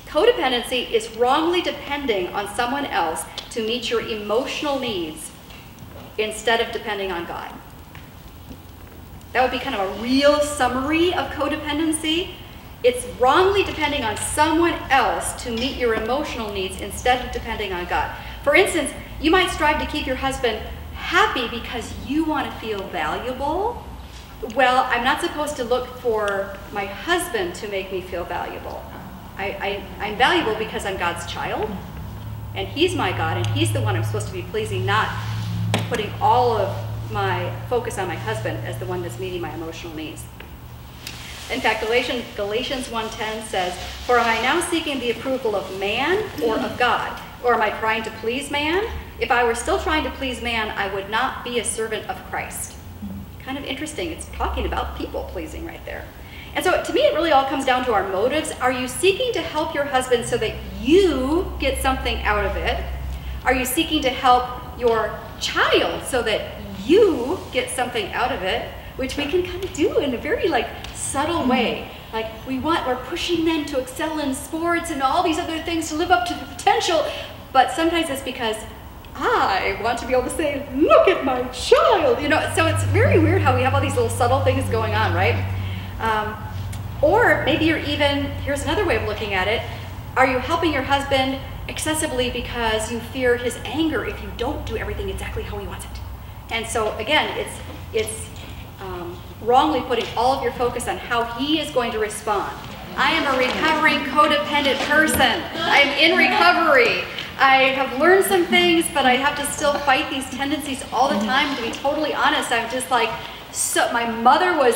Codependency is wrongly depending on someone else to meet your emotional needs instead of depending on God. That would be kind of a real summary of codependency. It's wrongly depending on someone else to meet your emotional needs instead of depending on God. For instance, you might strive to keep your husband happy because you want to feel valuable. Well, I'm not supposed to look for my husband to make me feel valuable. I'm valuable because I'm God's child, and he's my God, and he's the one I'm supposed to be pleasing, not putting all of my focus on my husband as the one that's meeting my emotional needs. In fact, Galatians 1:10 says, "For am I now seeking the approval of man or of God? Or am I trying to please man? If I were still trying to please man, I would not be a servant of Christ." Kind of interesting. It's talking about people pleasing right there. And so to me, it really all comes down to our motives. Are you seeking to help your husband so that you get something out of it? Are you seeking to help your child so that you get something out of it? Which we can kind of do in a very subtle way. Like we're pushing them to excel in sports and all these other things to live up to the potential. But sometimes it's because I want to be able to say, look at my child, so it's very weird how we have all these little subtle things going on, right? Or maybe you're even, here's another way of looking at it, are you helping your husband excessively because you fear his anger if you don't do everything exactly how he wants it? And so again, it's wrongly putting all of your focus on how he is going to respond. I am a recovering codependent person. I am in recovery. I have learned some things, but I have to still fight these tendencies all the time. To be totally honest, I'm just my mother was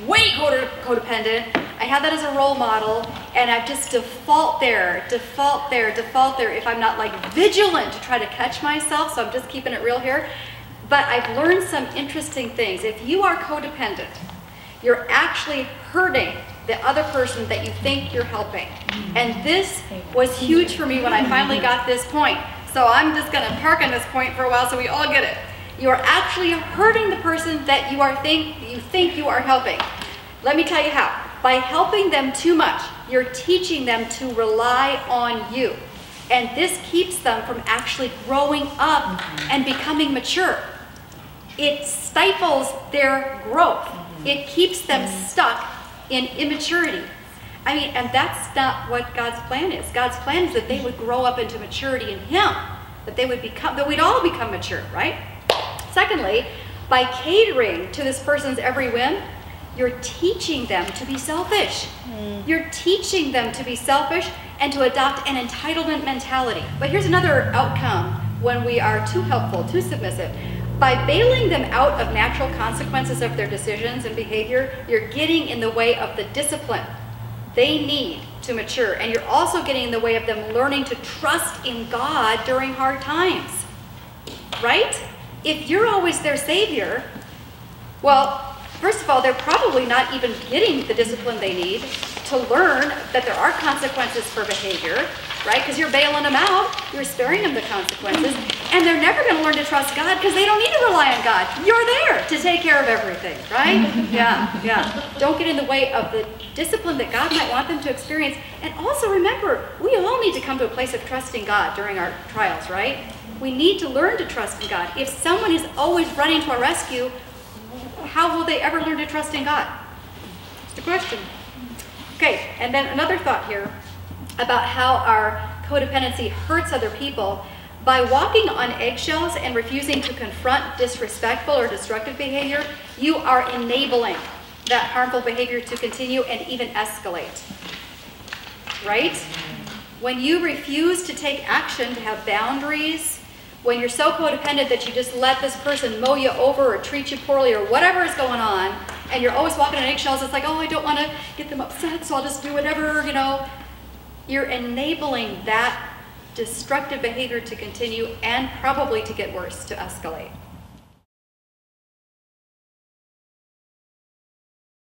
way codependent. I had that as a role model, and I just default there if I'm not vigilant to try to catch myself, so I'm just keeping it real here. But I've learned some interesting things. If you are codependent, you're actually hurting the other person that you think you're helping. And this was huge for me when I finally got this point. So I'm just going to park on this point for a while so we all get it. You are actually hurting the person that you think you are helping. Let me tell you how. By helping them too much, you're teaching them to rely on you. And this keeps them from actually growing up and becoming mature. It stifles their growth. It keeps them stuck in immaturity. And that's not what God's plan is. God's plan is that they would grow up into maturity in Him, that we'd all become mature, right? Secondly, by catering to this person's every whim, you're teaching them to be selfish. You're teaching them to be selfish and to adopt an entitlement mentality. But here's another outcome when we are too helpful, too submissive. By bailing them out of natural consequences of their decisions and behavior, you're getting in the way of the discipline they need to mature. And you're also getting in the way of them learning to trust in God during hard times. Right? If you're always their savior, well, first of all, they're probably not even getting the discipline they need to learn that there are consequences for behavior, right? Because you're bailing them out, you're sparing them the consequences, and they're never going to learn to trust God because they don't need to rely on God. You're there to take care of everything, right? Yeah. Don't get in the way of the discipline that God might want them to experience. And also remember, we all need to come to a place of trusting God during our trials, right? We need to learn to trust in God. If someone is always running to our rescue, how will they ever learn to trust in God? Just a question. Okay, and then another thought here about how our codependency hurts other people. By walking on eggshells and refusing to confront disrespectful or destructive behavior, you are enabling that harmful behavior to continue and even escalate. Right? When you refuse to take action, to have boundaries, when you're so codependent that you just let this person mow you over or treat you poorly or whatever is going on, and you're always walking on eggshells, it's like, oh, I don't want to get them upset, so I'll just do whatever, You're enabling that destructive behavior to continue and probably to get worse, to escalate.